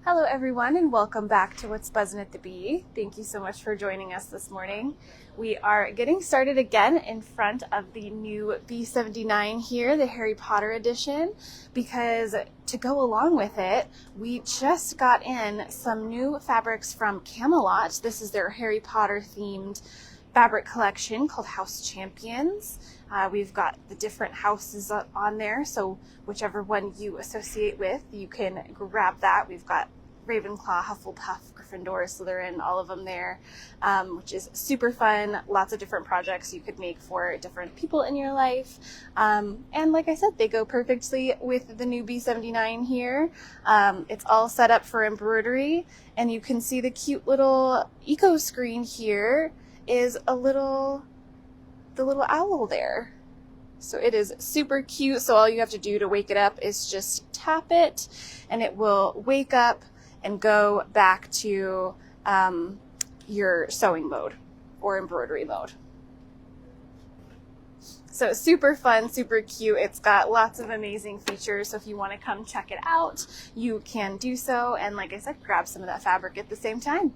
Hello everyone and welcome back to What's Buzzin' at the Bee. Thank you so much for joining us this morning. We are getting started again in front of the new B79 here, the Harry Potter edition, because to go along with it, we just got in some new fabrics from Camelot. This is their Harry Potter themed fabric collection called House Champions. We've got the different houses on there, so whichever one you associate with, you can grab that. We've got Ravenclaw, Hufflepuff, Gryffindor, Slytherin, all of them there, which is super fun. Lots of different projects you could make for different people in your life. And like I said, they go perfectly with the new B79 here. It's all set up for embroidery, and you can see the cute little eco screen here is the little owl there. So it is super cute. So all you have to do to wake it up is just tap it and it will wake up and go back to your sewing mode or embroidery mode. So super fun, super cute. It's got lots of amazing features. So if you want to come check it out, you can do so. And like I said, grab some of that fabric at the same time.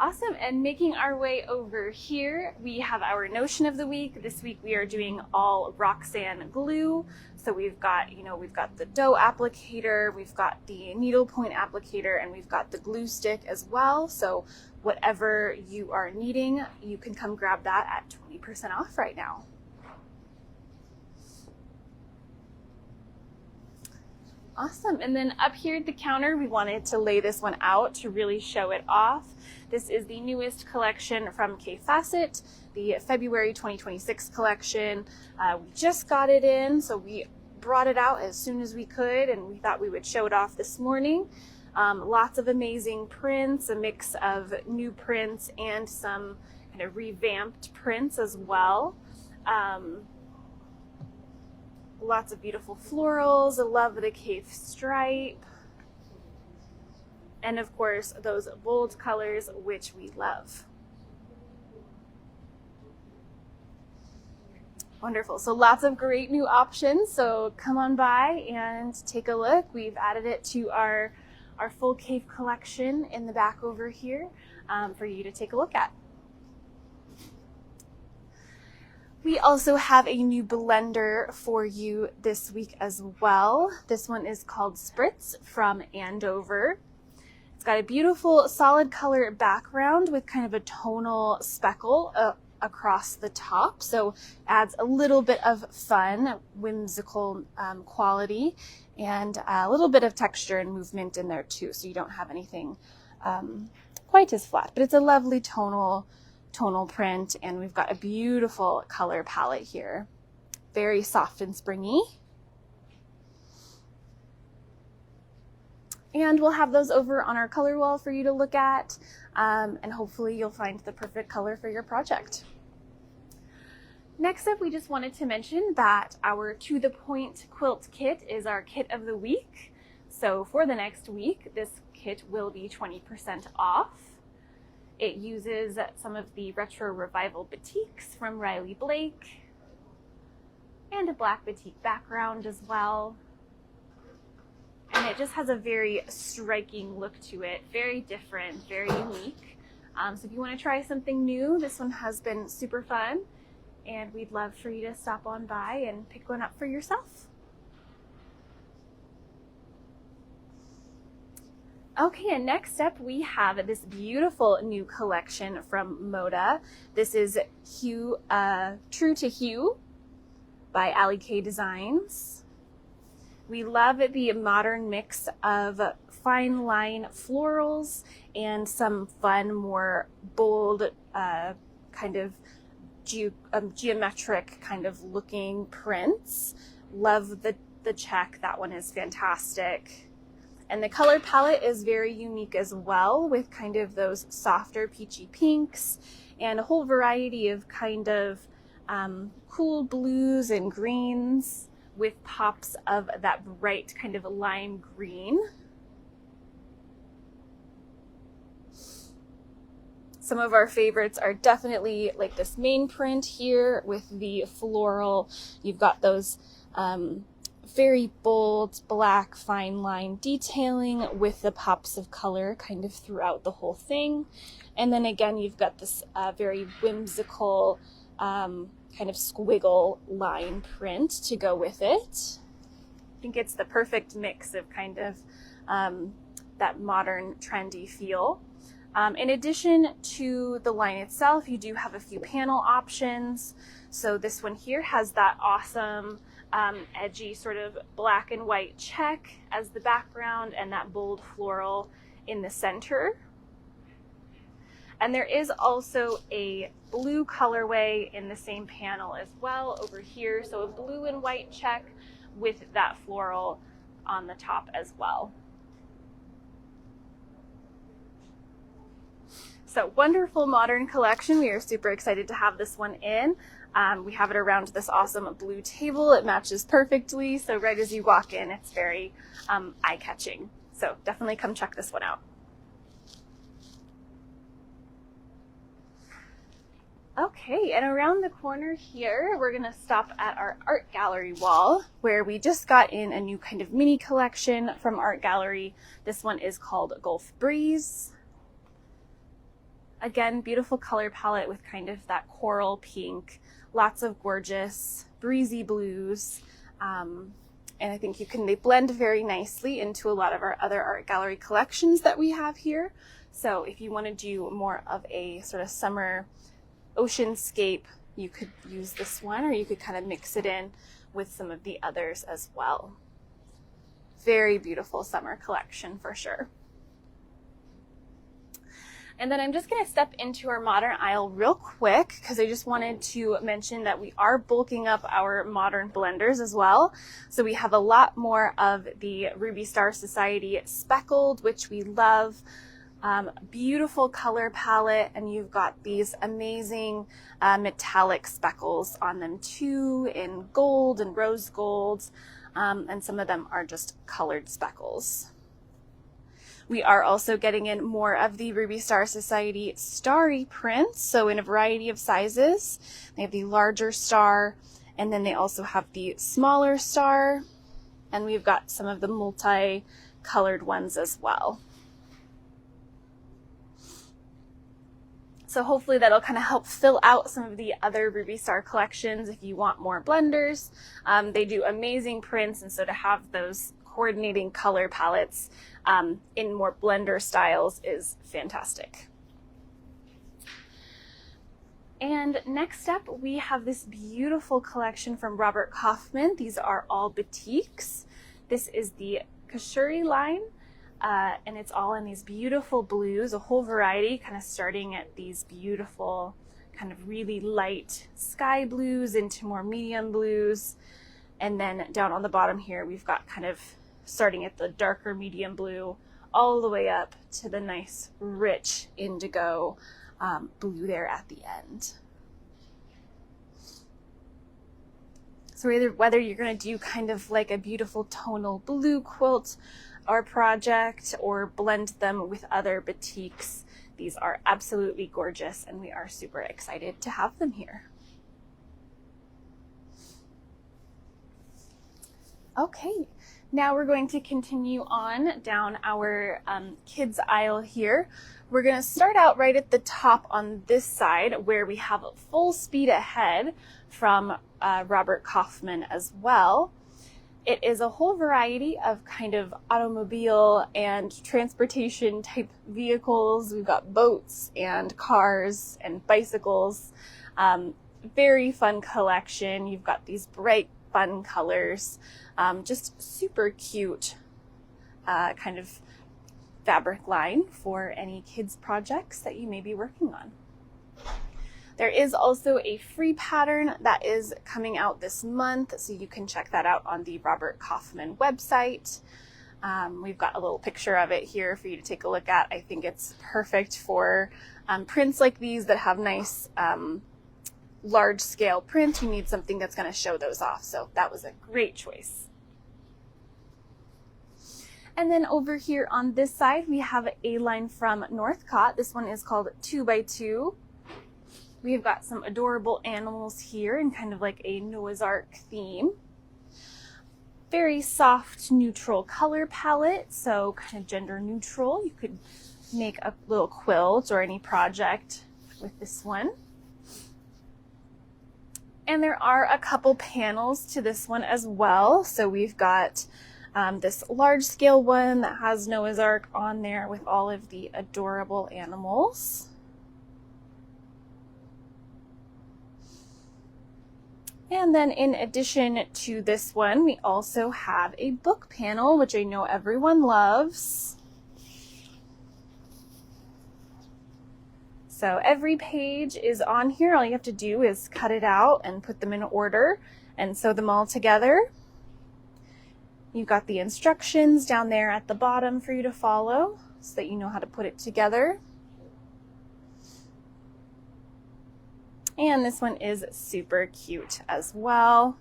Awesome, and making our way over here, we have our notion of the week. This week we are doing all Roxanne glue. So we've got the dough applicator, we've got the needlepoint applicator, and we've got the glue stick as well. So whatever you are needing, you can come grab that at 20% off right now. Awesome, and then up here at the counter, we wanted to lay this one out to really show it off. This is the newest collection from K Facet, the February 2026 collection. We just got it in, so we brought it out as soon as we could, and we thought we would show it off this morning. Lots of amazing prints, a mix of new prints and some kind of revamped prints as well. Lots of beautiful florals. I love the cave stripe. And of course, those bold colors, which we love. Wonderful. So lots of great new options. So come on by and take a look. We've added it to our full cave collection in the back over here for you to take a look at. We also have a new blender for you this week as well. This one is called Spritz from Andover. It's got a beautiful solid color background with kind of a tonal speckle across the top. So adds a little bit of fun, whimsical quality, and a little bit of texture and movement in there too. So you don't have anything quite as flat, but it's a lovely tonal print, and we've got a beautiful color palette here. Very soft and springy. And we'll have those over on our color wall for you to look at, and hopefully you'll find the perfect color for your project. Next up, we just wanted to mention that our To The Point quilt kit is our kit of the week. So for the next week, this kit will be 20% off. It uses some of the retro revival batiks from Riley Blake and a black batik background as well. And it just has a very striking look to it, very different, very unique. So if you want to try something new, this one has been super fun, and we'd love for you to stop on by and pick one up for yourself. Okay, and next up we have this beautiful new collection from Moda. This is True to Hue by Ali K Designs. We love the modern mix of fine line florals and some fun, more bold, kind of geometric kind of looking prints. Love the check. That one is fantastic. And the color palette is very unique as well, with kind of those softer peachy pinks and a whole variety of kind of cool blues and greens with pops of that bright kind of lime green. Some of our favorites are definitely like this main print here with the floral. You've got those very bold black fine line detailing with the pops of color kind of throughout the whole thing. And then again, you've got this very whimsical kind of squiggle line print to go with it. I think it's the perfect mix of kind of that modern trendy feel. In addition to the line itself, you do have a few panel options. So this one here has that awesome edgy sort of black and white check as the background and that bold floral in the center. And there is also a blue colorway in the same panel as well over here. So a blue and white check with that floral on the top as well. So wonderful modern collection. We are super excited to have this one in. We have it around this awesome blue table. It matches perfectly. So right as you walk in, it's very eye-catching. So definitely come check this one out. Okay, and around the corner here, we're gonna stop at our art gallery wall where we just got in a new kind of mini collection from Art Gallery. This one is called Gulf Breeze. Again, beautiful color palette with kind of that coral pink, lots of gorgeous breezy blues. And I think they blend very nicely into a lot of our other Art Gallery collections that we have here. So if you want to do more of a sort of summer oceanscape, you could use this one, or you could kind of mix it in with some of the others as well. Very beautiful summer collection for sure. And then I'm just going to step into our modern aisle real quick because I just wanted to mention that we are bulking up our modern blenders as well. So we have a lot more of the Ruby Star Society Speckled, which we love. Beautiful color palette, and you've got these amazing metallic speckles on them too, in gold and rose gold, and some of them are just colored speckles. We are also getting in more of the Ruby Star Society starry prints, so in a variety of sizes. They have the larger star, and then they also have the smaller star, and we've got some of the multi-colored ones as well. So hopefully that'll kind of help fill out some of the other Ruby Star collections if you want more blenders. They do amazing prints, and so to have those coordinating color palettes in more blender styles is fantastic. And next up, we have this beautiful collection from Robert Kaufman. These are all batiks. This is the Kashuri line. And it's all in these beautiful blues, a whole variety, kind of starting at these beautiful kind of really light sky blues into more medium blues. And then down on the bottom here, we've got kind of starting at the darker medium blue all the way up to the nice rich indigo blue there at the end. So whether you're going to do kind of like a beautiful tonal blue quilt or project, or blend them with other batiks, these are absolutely gorgeous, and we are super excited to have them here. Okay, now we're going to continue on down our kids aisle here. We're going to start out right at the top on this side where we have Full Speed Ahead from Robert Kaufman as well. It is a whole variety of kind of automobile and transportation type vehicles. We've got boats and cars and bicycles. Very fun collection. You've got these bright, fun colors. Just super cute kind of fabric line for any kids projects that you may be working on. There is also a free pattern that is coming out this month, so you can check that out on the Robert Kaufman website. We've got a little picture of it here for you to take a look at. I think it's perfect for prints like these that have nice large scale print. You need something that's going to show those off, so that was a great choice. And then over here on this side, we have a line from Northcott. This one is called 2x2. We've got some adorable animals here in kind of like a Noah's Ark theme. Very soft, neutral color palette, so kind of gender neutral. You could make a little quilt or any project with this one. And there are a couple panels to this one as well. So we've got this large scale one that has Noah's Ark on there with all of the adorable animals. And then in addition to this one, we also have a book panel, which I know everyone loves. So every page is on here. All you have to do is cut it out and put them in order and sew them all together. You've got the instructions down there at the bottom for you to follow so that you know how to put it together. And this one is super cute as well.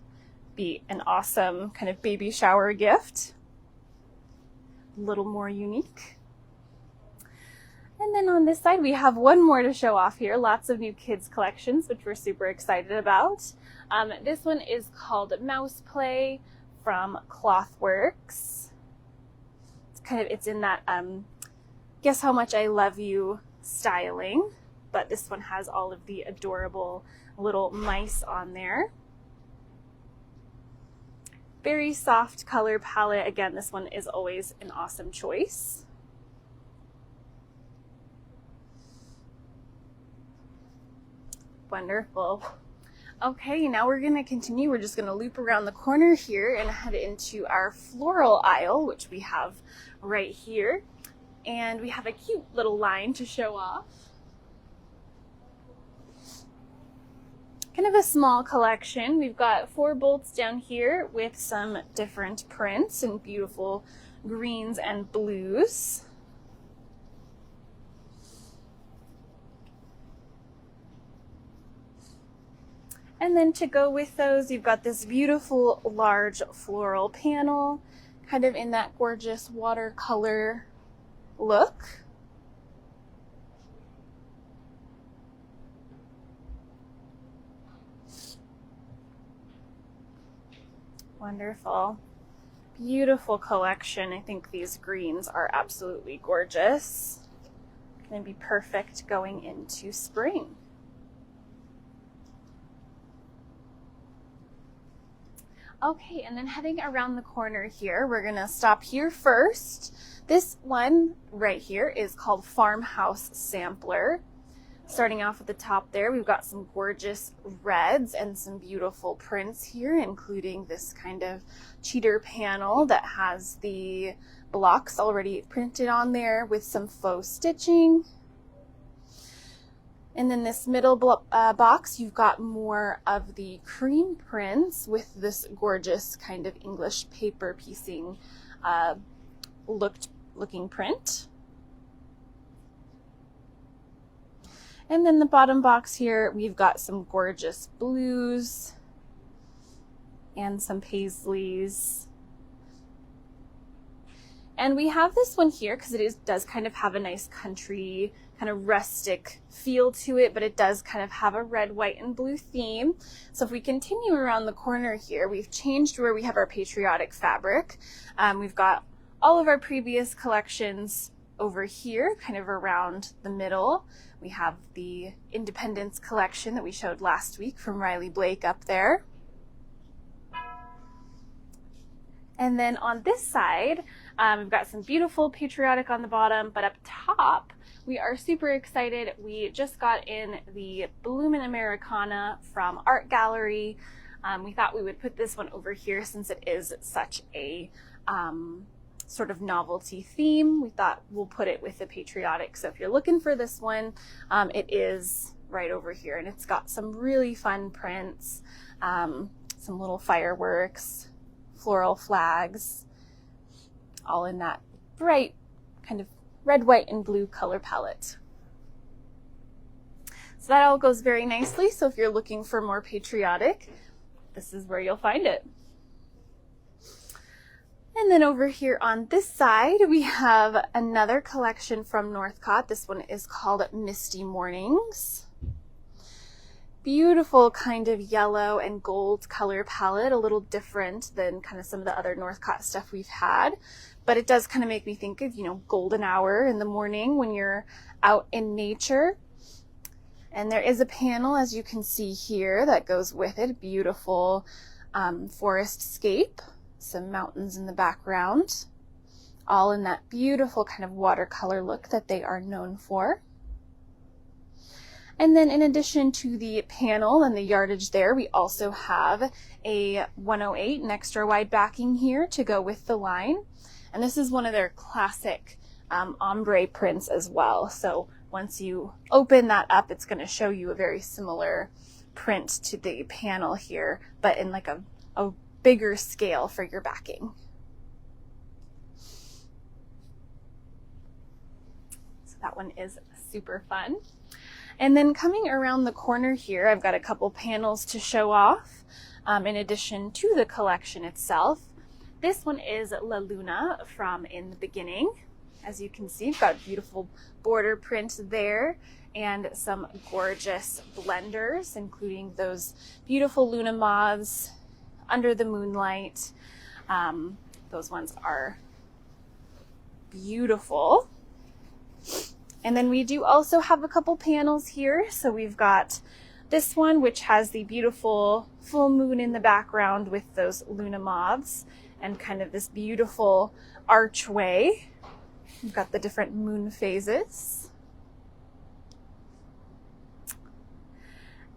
Be an awesome kind of baby shower gift. A little more unique. And then on this side, we have one more to show off here. Lots of new kids collections, which we're super excited about. This one is called Mouse Play from Clothworks. It's in that Guess How Much I Love You styling, but this one has all of the adorable little mice on there. Very soft color palette. Again, this one is always an awesome choice. Wonderful. Okay, now we're going to continue. We're just going to loop around the corner here and head into our floral aisle, which we have right here. And we have a cute little line to show off. Kind of a small collection. We've got 4 bolts down here with some different prints and beautiful greens and blues. And then to go with those, you've got this beautiful large floral panel, kind of in that gorgeous watercolor look. Wonderful. Beautiful collection. I think these greens are absolutely gorgeous. Going to be perfect going into spring. Okay, and then heading around the corner here, we're gonna stop here first. This one right here is called Farmhouse Sampler. Starting off at the top there, we've got some gorgeous reds and some beautiful prints here, including this kind of cheater panel that has the blocks already printed on there with some faux stitching. And then this middle box, you've got more of the cream prints with this gorgeous kind of English paper piecing looking print. And then the bottom box here, we've got some gorgeous blues and some paisleys. And we have this one here because does kind of have a nice country, kind of rustic feel to it, but it does kind of have a red, white, and blue theme. So if we continue around the corner here, we've changed where we have our patriotic fabric. We've got all of our previous collections over here, kind of around the middle. We have the Independence collection that we showed last week from Riley Blake up there. And then on this side, we've got some beautiful patriotic on the bottom, but up top, we are super excited. We just got in the Bloomin' Americana from Art Gallery. We thought we would put this one over here since it is such a sort of novelty theme. We thought we'll put it with the patriotic. So if you're looking for this one, it is right over here, and it's got some really fun prints, some little fireworks, floral flags, all in that bright kind of red, white, and blue color palette. So that all goes very nicely. So if you're looking for more patriotic, this is where you'll find it. And then over here on this side, we have another collection from Northcott. This one is called Misty Mornings. beautiful kind of yellow and gold color palette, a little different than kind of some of the other Northcott stuff we've had, but it does kind of make me think of, you know, golden hour in the morning when you're out in nature. And there is a panel, as you can see here, that goes with it. Beautiful forest scape, some mountains in the background, all in that beautiful kind of watercolor look that they are known for. And then in addition to the panel and the yardage there, we also have a 108, an extra wide backing here to go with the line. And this is one of their classic ombre prints as well. So once you open that up, it's going to show you a very similar print to the panel here, but in like a bigger scale for your backing. So that one is super fun. And then coming around the corner here, I've got a couple panels to show off in addition to the collection itself. This one is La Luna from In the Beginning. As you can see, you've got beautiful border print there and some gorgeous blenders, including those beautiful Luna moths under the moonlight. Those ones are beautiful. And then we do also have a couple panels here. So we've got this one, which has the beautiful full moon in the background with those Luna moths and kind of this beautiful archway. We've got the different moon phases.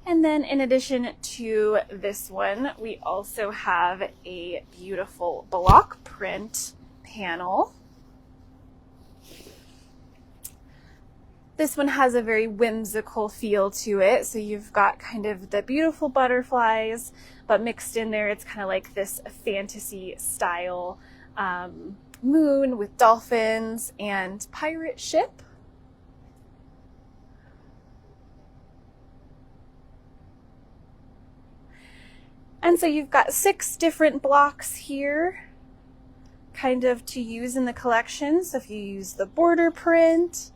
And then in addition to this one, we also have a beautiful block print panel. This one has a very whimsical feel to it. So you've got kind of the beautiful butterflies, but mixed in there, it's kind of like this fantasy style moon with dolphins and pirate ship. And so you've got 6 different blocks here kind of to use in the collection. So if you use the border print,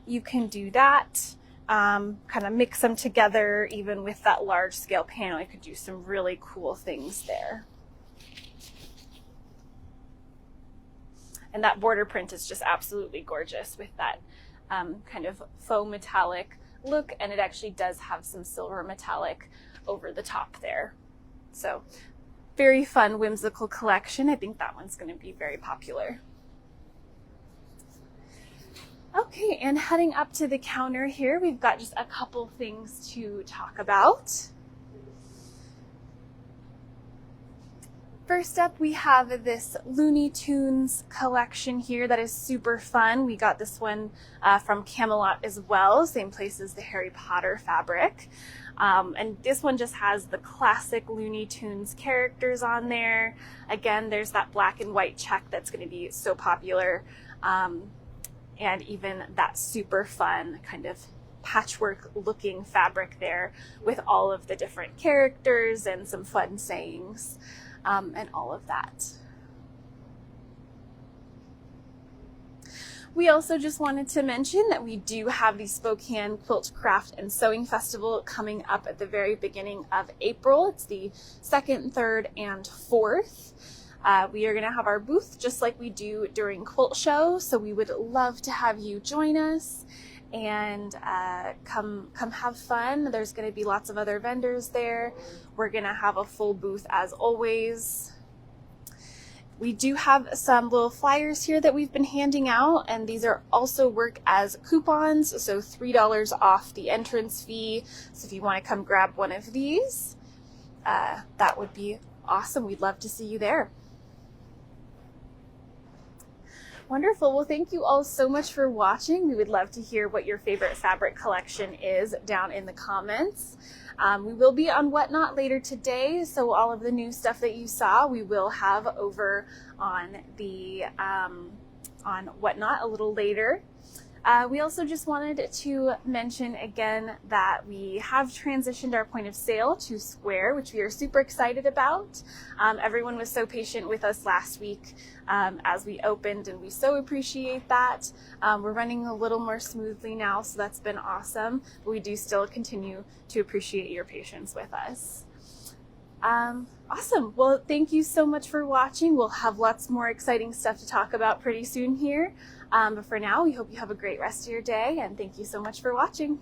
you can do that, kind of mix them together. Even with that large scale panel, you could do some really cool things there. And that border print is just absolutely gorgeous with that kind of faux metallic look, and it actually does have some silver metallic over the top there. So very fun, whimsical collection. I think that one's going to be very popular. Okay, and heading up to the counter here, we've got just a couple things to talk about. First up, we have this Looney Tunes collection here that is super fun. We got this one from Camelot as well, same place as the Harry Potter fabric. And this one just has the classic Looney Tunes characters on there. Again, there's that black and white check that's going to be so popular. And even that super fun kind of patchwork looking fabric there with all of the different characters and some fun sayings and all of that. We also just wanted to mention that we do have the Spokane Quilt Craft and Sewing Festival coming up at the very beginning of April. It's the 2nd, 3rd, and 4th. We are going to have our booth just like we do during Quilt Show, so we would love to have you join us and come have fun. There's going to be lots of other vendors there. We're going to have a full booth as always. We do have some little flyers here that we've been handing out, and these are also work as coupons, so $3 off the entrance fee. So if you want to come grab one of these, that would be awesome. We'd love to see you there. Wonderful. Well, thank you all so much for watching. We would love to hear what your favorite fabric collection is down in the comments. We will be on Whatnot later today, so all of the new stuff that you saw, we will have over on the on Whatnot a little later. We also just wanted to mention again that we have transitioned our point of sale to Square, which we are super excited about. Everyone was so patient with us last week as we opened, and we so appreciate that. We're running a little more smoothly now, so that's been awesome. But we do still continue to appreciate your patience with us. Awesome. Well, thank you so much for watching. We'll have lots more exciting stuff to talk about pretty soon here. But for now, we hope you have a great rest of your day, and thank you so much for watching.